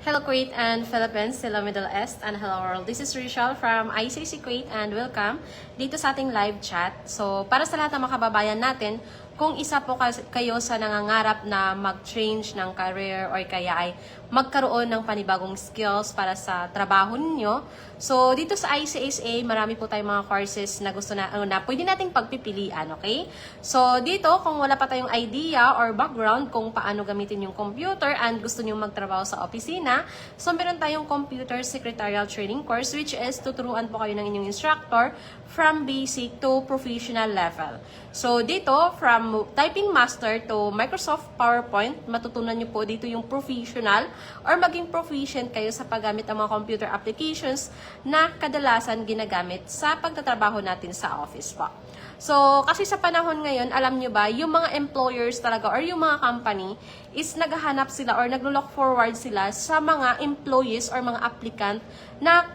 Hello Kuwait and Philippines, hello Middle East, and hello world. This is Rachel from ICC Kuwait and welcome dito sa ating live chat. So, para sa lahat ng mga kababayan natin, kung isa po kayo sa nangangarap na mag-change ng career or kaya ay magkaroon ng panibagong skills para sa trabaho ninyo, so dito sa ICSA, marami po tayong mga courses na gusto na pwede nating pagpipilian, okay? So dito, kung wala pa tayong idea or background kung paano gamitin yung computer and gusto nyo magtrabaho sa opisina, so meron tayong computer secretarial training course which is tuturuan po kayo ng inyong instructor from basic to professional level. So dito, from typing master to Microsoft PowerPoint, matutunan nyo po dito yung professional or maging proficient kayo sa paggamit ng mga computer applications na kadalasan ginagamit sa pagtatrabaho natin sa office po. So, kasi sa panahon ngayon, alam nyo ba, yung mga employers talaga or yung mga company is naghahanap sila or naglo-look forward sila sa mga employees or mga applicant na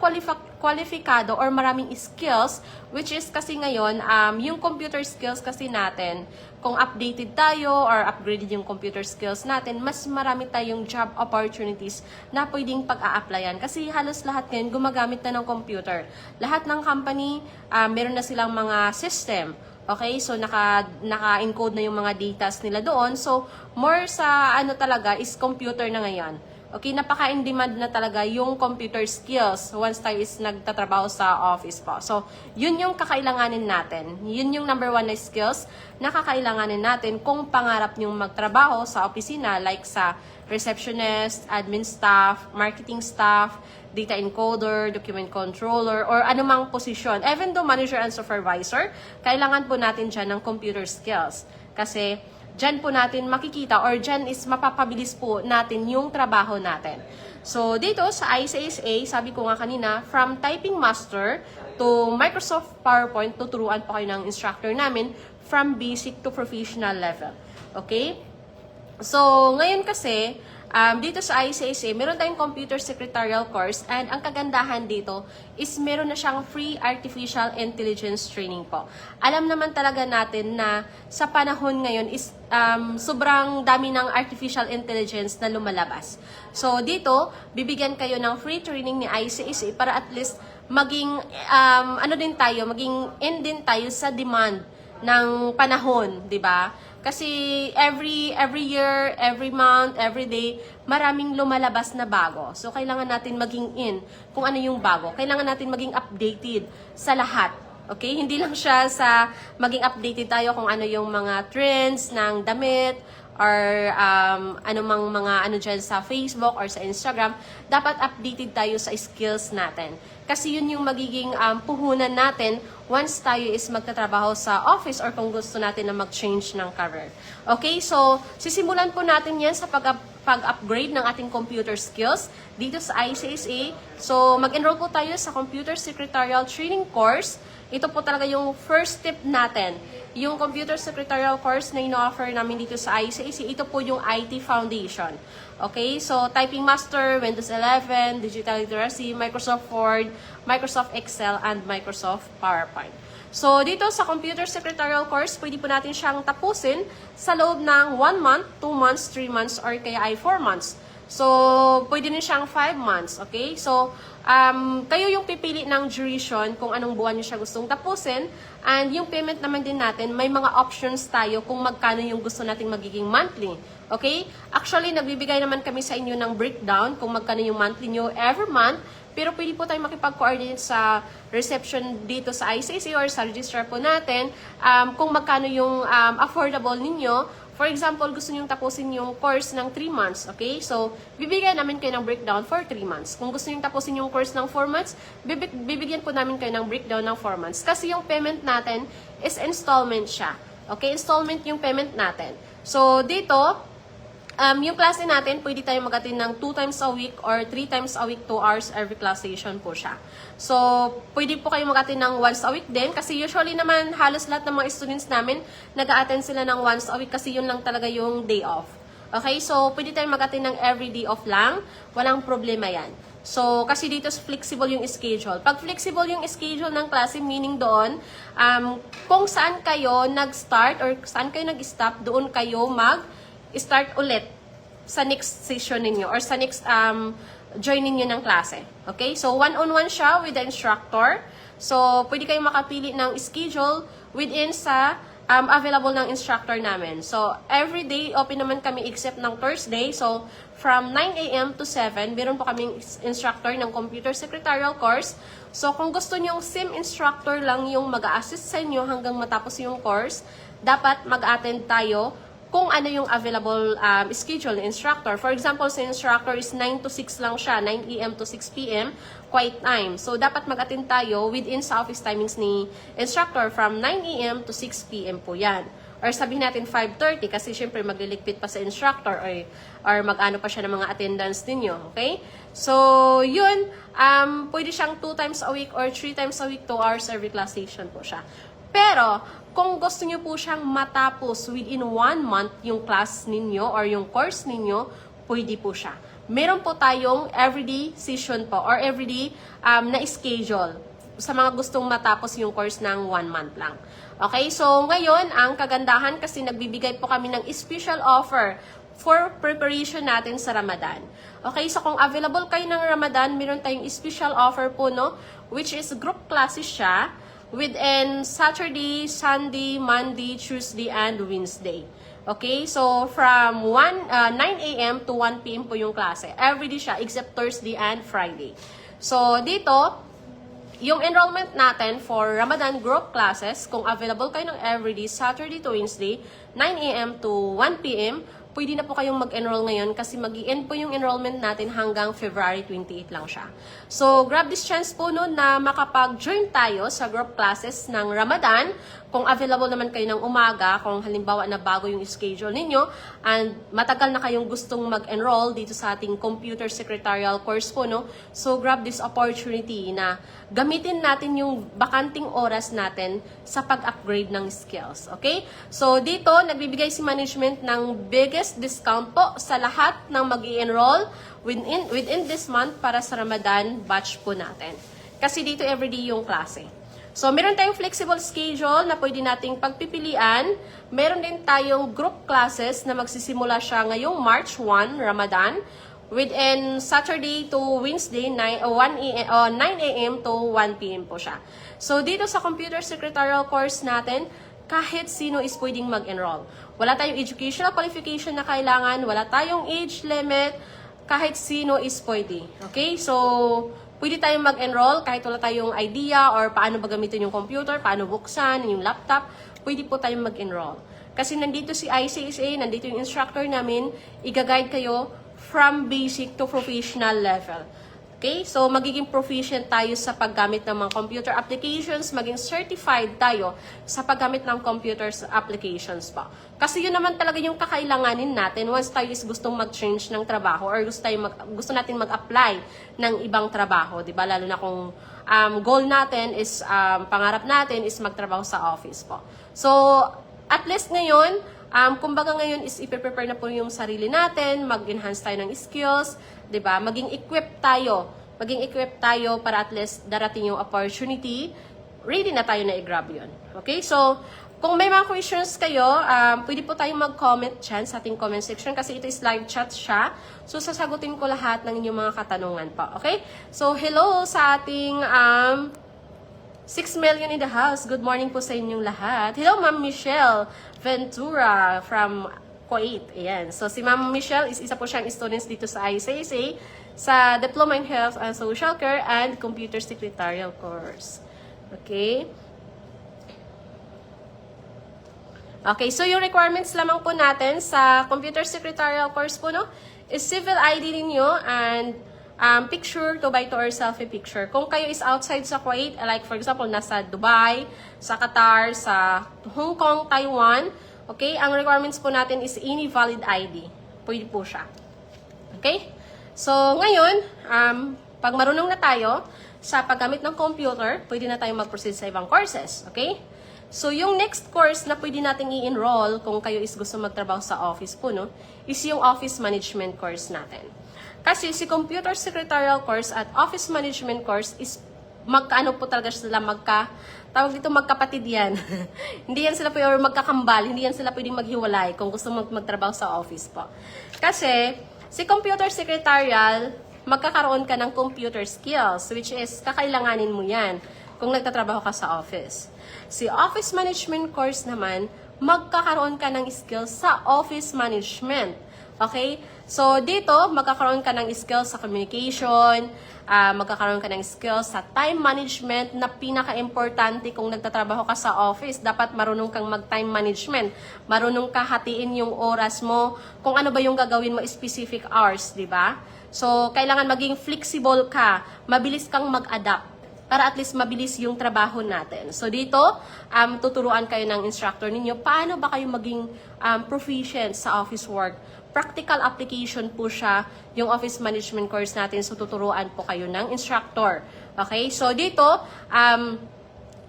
kwalifikado or maraming skills, which is kasi ngayon, yung computer skills kasi natin, kung updated tayo or upgraded yung computer skills natin, mas marami tayong job opportunities na pwedeng pag-a-applyan. Kasi halos lahat ngayon gumagamit na ng computer. Lahat ng company, meron na silang mga system. Okay, so naka-encode na yung mga datas nila doon. So, more sa ano talaga is computer na ngayon. Okay, napaka-in-demand na talaga yung computer skills once tayo is nagtatrabaho sa office po. So, yun yung kakailanganin natin. Yun yung number one na skills na kakailanganin natin kung pangarap nyong magtrabaho sa opisina like sa receptionist, admin staff, marketing staff, data encoder, document controller, or anumang posisyon. Even though manager and supervisor, kailangan po natin dyan ng computer skills. Kasi dyan po natin makikita or dyan is mapapabilis po natin yung trabaho natin. So, dito sa ICSA, sabi ko nga kanina, from typing master to Microsoft PowerPoint, tuturuan po kayo ng instructor namin from basic to professional level. Okay? So, ngayon kasi, dito sa ICSA, meron tayong computer secretarial course and ang kagandahan dito is meron na siyang free artificial intelligence training po. Alam naman talaga natin na sa panahon ngayon is sobrang dami ng artificial intelligence na lumalabas. So dito, bibigyan kayo ng free training ni ICSA para at least maging maging in din tayo sa demand ng panahon, 'di ba? Kasi every year, every month, every day, maraming lumalabas na bago. So, kailangan natin maging in kung ano yung bago. Kailangan natin maging updated sa lahat. Okay? Hindi lang siya sa maging updated tayo kung ano yung mga trends ng damit or anumang mga ano dyan sa Facebook or sa Instagram. Dapat updated tayo sa skills natin. Kasi yun yung magiging puhunan natin once tayo is magtatrabaho sa office or kung gusto natin na mag-change ng career. Okay, so sisimulan po natin yan sa pag-upgrade ng ating computer skills dito sa ICSA. So mag-enroll po tayo sa Computer Secretarial Training Course. Ito po talaga yung first step natin. Yung Computer Secretarial Course na ino-offer namin dito sa ICSA, ito po yung IT Foundation. Okay, so Typing Master, Windows 11, Digital Literacy, Microsoft Word, Microsoft Excel, and Microsoft PowerPoint. So, dito sa Computer Secretarial Course, pwede po natin siyang tapusin sa loob ng 1 month, 2 months, 3 months, or kaya ay 4 months. So, pwede din siyang 5 months, okay? So, kayo yung pipili ng duration kung anong buwan nyo siya gustong tapusin. And yung payment naman din natin, may mga options tayo kung magkano yung gusto nating magiging monthly. Okay? Actually, nagbibigay naman kami sa inyo ng breakdown kung magkano yung monthly nyo every month. Pero pwede po tayo makipag-coordinate sa reception dito sa ICC or sa registrar po natin kung magkano yung affordable ninyo. For example, gusto nyo tapusin yung course ng 3 months, okay? So, bibigyan namin kayo ng breakdown for 3 months. Kung gusto nyo tapusin yung course ng 4 months, bibigyan po namin kayo ng breakdown ng 4 months. Kasi yung payment natin is installment siya. Okay? Installment yung payment natin. So, dito, yung klase natin, pwede tayo mag-attend ng 2 times a week or 3 times a week, 2 hours every class session po siya. So, pwede po kayo mag-attend ng once a week din kasi usually naman halos lahat ng mga students namin nag-a-attend sila ng once a week kasi yun lang talaga yung day off. Okay, so pwede tayo mag-attend ng every day off lang, walang problema yan. So, kasi dito flexible yung schedule. Pag flexible yung schedule ng klase, meaning doon, kung saan kayo nag-start or saan kayo nag-stop, doon kayo mag-start ulit sa next session ninyo or sa next joinin nyo ng klase. Okay? So, one-on-one siya with the instructor. So, pwede kayong makapili ng schedule within sa available ng instructor namin. So, every day, open naman kami except ng Thursday. So, from 9 a.m. to 7, meron po kaming instructor ng computer secretarial course. So, kung gusto nyong SIM instructor lang yung mag-a-assist sa inyo hanggang matapos yung course, dapat mag-attend tayo kung ano yung available schedule ng instructor. For example, sa instructor is 9 to 6 lang siya, 9 a.m. to 6 p.m., quiet time. So, dapat mag-attend tayo within sa office timings ni instructor from 9 a.m. to 6 p.m. po yan. Or sabihin natin 5:30 kasi syempre magliligpit pa sa instructor or mag-ano pa siya ng mga attendance ninyo. Okay? So, yun, pwede siyang 2 times a week or 3 times a week, 2 hours every class station po siya. Pero, kung gusto niyo po siyang matapos within 1 month yung class ninyo or yung course ninyo, pwede po siya. Meron po tayong everyday session po or everyday na schedule sa mga gustong matapos yung course ng 1 month lang. Okay, so ngayon, ang kagandahan kasi nagbibigay po kami ng special offer for preparation natin sa Ramadan. Okay, so kung available kayo ng Ramadan, meron tayong special offer po, no? Which is group classes siya within Saturday, Sunday, Monday, Tuesday, and Wednesday. Okay, so from 9 a.m. to 1 p.m. po yung klase. Everyday siya, except Thursday and Friday. So, dito, yung enrollment natin for Ramadan group classes, kung available kayo ng everyday, Saturday to Wednesday, 9 a.m. to 1 p.m., pwede na po kayong mag-enroll ngayon kasi mag-i-end po yung enrollment natin hanggang February 28 lang siya. So, grab this chance po no, na makapag-join tayo sa group classes ng Ramadan. Kung available naman kayo ng umaga, kung halimbawa na bago yung schedule ninyo, and matagal na kayong gustong mag-enroll dito sa ating computer secretarial course po, no? So, grab this opportunity na gamitin natin yung bakanting oras natin sa pag-upgrade ng skills. Okay? So, dito, nagbibigay si management ng biggest discount po sa lahat ng mag-i-enroll within this month para sa Ramadan batch po natin. Kasi dito everyday yung klase. So, meron tayong flexible schedule na pwede nating pagpipilian. Meron din tayong group classes na magsisimula siya ngayong March 1, Ramadan, within Saturday to Wednesday, 9 a.m. to 1 p.m. po siya. So, dito sa computer secretarial course natin, kahit sino is pwedeng mag-enroll. Wala tayong educational qualification na kailangan, wala tayong age limit, kahit sino is pwede. Okay? So, pwede tayong mag-enroll kahit wala tayong idea or paano ba gamitin yung computer, paano buksan, yung laptop, pwede po tayong mag-enroll. Kasi nandito si ICSA, nandito yung instructor namin, i-guide kayo from basic to professional level. Okay? So, magiging proficient tayo sa paggamit ng mga computer applications, maging certified tayo sa paggamit ng computer applications pa. Kasi yun naman talaga yung kakailanganin natin once tayo is gustong mag-change ng trabaho or gusto natin mag-apply ng ibang trabaho, di ba? Lalo na kung goal natin is, pangarap natin is magtrabaho sa office po. So, at least ngayon, kumbaga ngayon is i-prepare na po yung sarili natin, mag-enhance tayo ng skills, 'di ba? Maging equipped tayo para at least darating yung opportunity, ready na tayo na i-grab 'yon. Okay? So, kung may mga questions kayo, pwede po tayong mag-comment dyan sa ating comment section kasi ito is live chat siya. So, sasagutin ko lahat ng inyong mga katanungan pa. Okay? So, hello sa ating 6 million in the house. Good morning po sa inyong lahat. Hello, Ma'am Michelle Ventura from Kuwait. Ayan. So, si Ma'am Michelle is isa po siyang students dito sa ICSA sa Diploma in Health and Social Care and Computer Secretarial course. Okay? Okay, so yung requirements lamang po natin sa Computer Secretarial course po, no, is civil ID ninyo and picture 2x2 or selfie picture. Kung kayo is outside sa Kuwait, like for example, nasa Dubai, sa Qatar, sa Hong Kong, Taiwan, okay, ang requirements po natin is any valid ID. Pwede po siya. Okay? So, ngayon, pag marunong na tayo sa paggamit ng computer, pwede na tayong mag-proceed sa ibang courses. Okay? So, yung next course na pwede natin i-enroll kung kayo is gusto magtrabaho sa office po, no, is yung office management course natin. Kasi si computer secretarial course at office management course is magkaano po talaga sila tawag dito magkapatid yan. Hindi yan sila pwede magkakambal, hindi yan sila pwedeng maghiwalay kung gusto magtrabaho sa office po. Kasi si computer secretarial magkakaroon ka ng computer skills, which is kakailanganin mo yan kung nagtatrabaho ka sa office. Si office management course naman, magkakaroon ka ng skills sa office management. Okay? So, dito, magkakaroon ka ng skills sa communication, magkakaroon ka ng skills sa time management na pinaka-importante kung nagtatrabaho ka sa office. Dapat marunong kang mag-time management. Marunong ka hatiin yung oras mo, kung ano ba yung gagawin mo specific hours, di ba? So, kailangan maging flexible ka, mabilis kang mag-adapt para at least mabilis yung trabaho natin. So dito, tuturuan kayo ng instructor ninyo paano ba kayo maging proficient sa office work. Practical application po siya, yung office management course natin. So tuturuan po kayo ng instructor. Okay? So dito,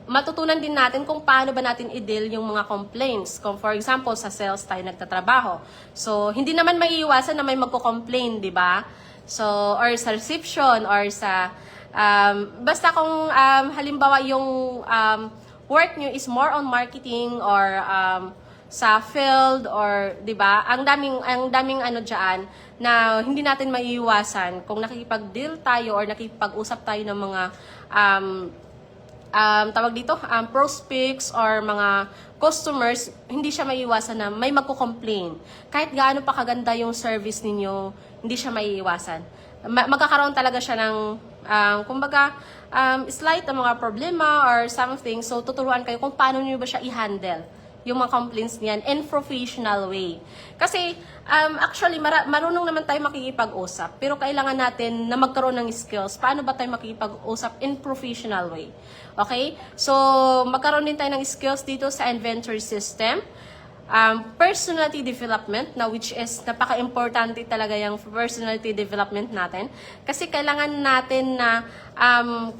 matutunan din natin kung paano ba natin i-deal yung mga complaints. Kung for example, sa sales tayo nagtatrabaho. So hindi naman maiiwasan na may magko-complain, di ba? So, or sa reception, or sa basta kung halimbawa yung work nyo is more on marketing or sa field or 'di ba? Ang daming ano diyan na hindi natin maiiwasan kung nakikipag-deal tayo or nakikipag-usap tayo ng mga tawag dito, prospects or mga customers, hindi siya maiiwasan na may magko-complain. Kahit gaano pa kaganda yung service ninyo, hindi siya maiiwasan. Magkakaroon talaga siya ng kumbaga, slight na mga problema or something. So, tuturuan kayo kung paano nyo ba siya i-handle yung mga complaints niyan in professional way. Kasi, actually, marunong naman tayo makikipag-usap. Pero kailangan natin na magkaroon ng skills. Paano ba tayo makikipag-usap in professional way? Okay? So, magkaroon din tayo ng skills dito sa inventory system. Personality development, na which is napaka-importante talaga yung personality development natin. Kasi kailangan natin na,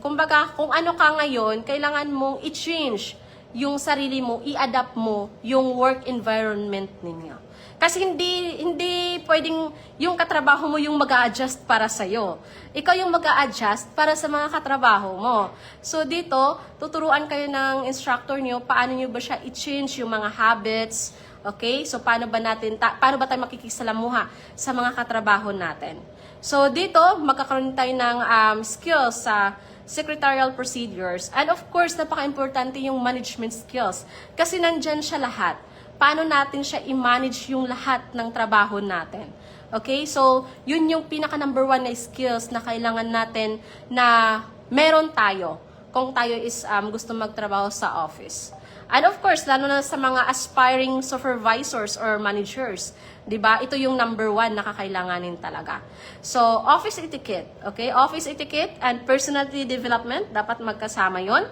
kumbaga, kung ano ka ngayon, kailangan mong i-change yung sarili mo, i-adapt mo yung work environment ninyo. Kasi hindi pwedeng yung katrabaho mo yung mag-a-adjust para sa'yo. Ikaw yung mag-a-adjust para sa mga katrabaho mo. So dito, tuturuan kayo ng instructor nyo, paano nyo ba siya i-change yung mga habits. Okay? So paano ba tayo makikisalamuha sa mga katrabaho natin? So dito, magkakaroon tayo ng skills sa secretarial procedures. And of course, napaka-importante yung management skills. Kasi nandyan siya lahat. Paano natin siya i-manage yung lahat ng trabaho natin. Okay? So, yun yung pinaka-number 1 na skills na kailangan natin na meron tayo kung tayo is gusto magtrabaho sa office. And of course, lalo na sa mga aspiring supervisors or managers, 'di ba? Ito yung number 1 na kakailanganin talaga. So, office etiquette, okay? Office etiquette and personality development, dapat magkasama 'yon.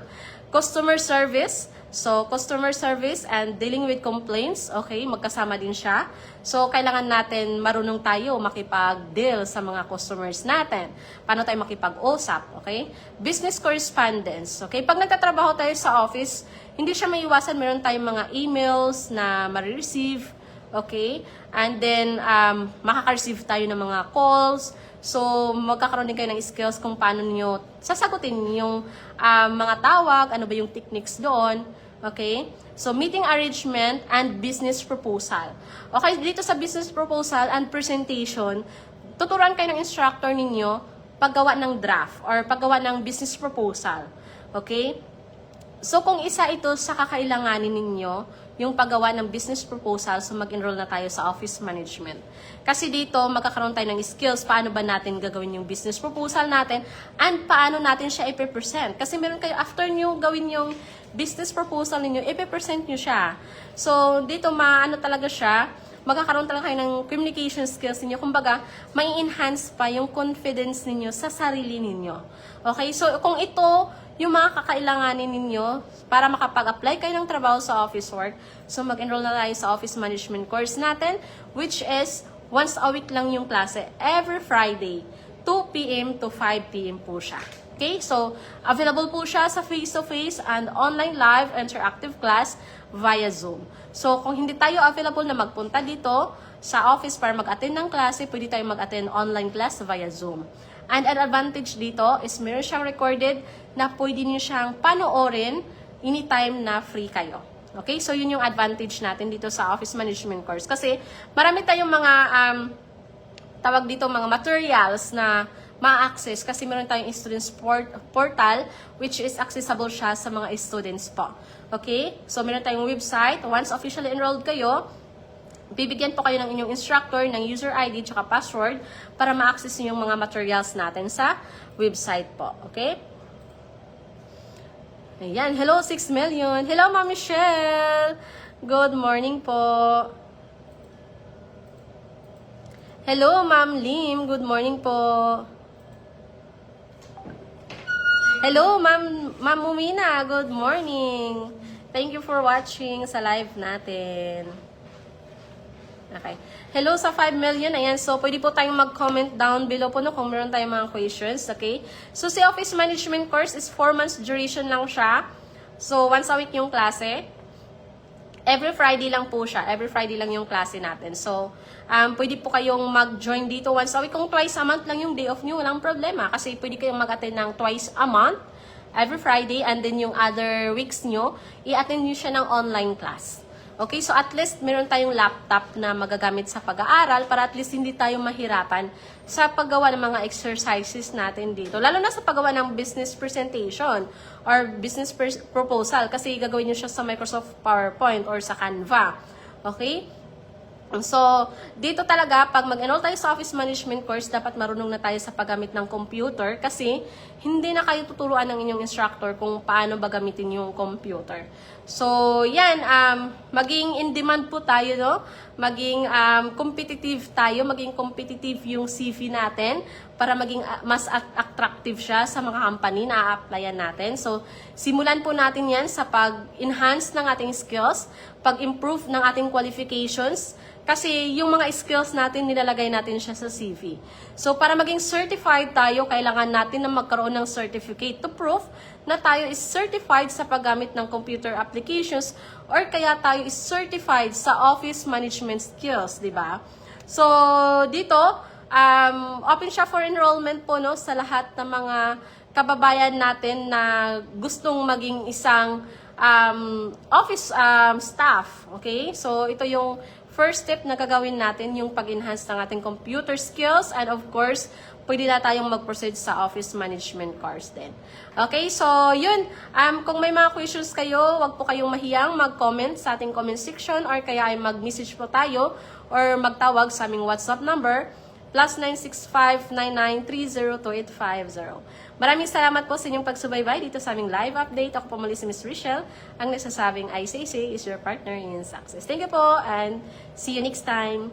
Customer service, so customer service and dealing with complaints, okay? Magkasama din siya. So, kailangan natin marunong tayo makipag-deal sa mga customers natin. Paano tayo makipag-usap, okay? Business correspondence, okay? Pag nagtatrabaho tayo sa office, hindi siya maiwasan, meron tayong mga emails na ma-receive, okay? And then, makaka-receive tayo ng mga calls. So, magkakaroon din kayo ng skills kung paano niyo sasagutin yung mga tawag, ano ba yung techniques doon, okay? So, meeting arrangement and business proposal. Okay, dito sa business proposal and presentation, tuturuan kayo ng instructor ninyo paggawa ng draft or paggawa ng business proposal, okay? So, kung isa ito sa kakailanganin ninyo, yung paggawa ng business proposal, so mag-enroll na tayo sa office management. Kasi dito, magkakaroon tayo ng skills, paano ba natin gagawin yung business proposal natin, and paano natin siya i-present. Kasi meron kayo, after nyo gawin yung business proposal ninyo, i-present nyo siya. So, dito, maano talaga siya, magkakaroon talaga kayo ng communication skills ninyo. Kumbaga, may enhance pa yung confidence ninyo sa sarili ninyo. Okay? So, kung ito, yung mga kakailanganin ninyo para makapag-apply kayo ng trabaho sa office work, so mag-enroll na tayo sa office management course natin, which is once a week lang yung klase, every Friday, 2 p.m. to 5 p.m. po siya. Okay? So, available po siya sa face-to-face and online live interactive class via Zoom. So, kung hindi tayo available na magpunta dito sa office para mag-attend ng klase, pwede tayo mag-attend online class via Zoom. And an advantage dito is meron siyang recorded na pwede niyo siyang panoorin anytime na free kayo. Okay? So, yun yung advantage natin dito sa office management course. Kasi, marami tayong mga, tawag dito, mga materials na ma-access kasi meron tayong students portal which is accessible siya sa mga students po. Okay? So, meron tayong website. Once officially enrolled kayo, bibigyan po kayo ng inyong instructor ng user ID at password para ma-access yung mga materials natin sa website po. Okay? Ayan. Hello, 6 million. Hello, Ma'am Michelle. Good morning po. Hello, Ma'am Lim. Good morning po. Hello, Ma'am Mumina. Good morning. Thank you for watching sa live natin. Okay. Hello sa 5 million. Ayan. So, pwede po tayong mag-comment down below po no, kung meron tayong mga questions. Okay. So, si Office Management course is 4 months duration lang siya. So, once a week yung klase. Every Friday lang po siya. Every Friday lang yung klase natin. So, pwede po kayong mag-join dito once a week. Kung twice a month lang yung day off nyo, walang problema. Kasi pwede kayong mag-attend ng twice a month, every Friday, and then yung other weeks nyo, i-attend nyo siya ng online class. Okay, so at least meron tayong laptop na magagamit sa pag-aaral para at least hindi tayo mahirapan sa paggawa ng mga exercises natin dito. Lalo na sa paggawa ng business presentation or business proposal kasi gagawin nyo siya sa Microsoft PowerPoint or sa Canva. Okay? So, dito talaga, pag mag-enroll tayo sa Office Management course, dapat marunong na tayo sa paggamit ng computer kasi hindi na kayo tuturuan ng inyong instructor kung paano ba gamitin yung computer. So, yan, maging in demand po tayo, no? Maging competitive tayo, maging competitive yung CV natin para maging mas attractive siya sa mga company na a-applyan natin. So, simulan po natin yan sa pag-enhance ng ating skills, pag-improve ng ating qualifications, kasi yung mga skills natin, nilalagay natin siya sa CV. So, para maging certified tayo, kailangan natin na magkaroon ng certificate to prove na tayo is certified sa paggamit ng computer applications or kaya tayo is certified sa office management skills, di ba? So, dito, open siya for enrollment po no, sa lahat ng mga kababayan natin na gustong maging isang office staff. Okay? So, ito yung first step na gagawin natin, yung pag-enhance ng ating computer skills and of course, pwede na tayong mag-proceed sa office management course din. Okay, so yun. Kung may mga questions kayo, wag po kayong mahiyang mag-comment sa ating comment section or kaya ay mag-message po tayo or magtawag sa aming WhatsApp number +965-9930-2850. Maraming salamat po sa inyong pagsubaybay dito sa aming live update. Ako po muli si Ms. Richelle, ang nagsasabing ICC is your partner in success. Thank you po and see you next time.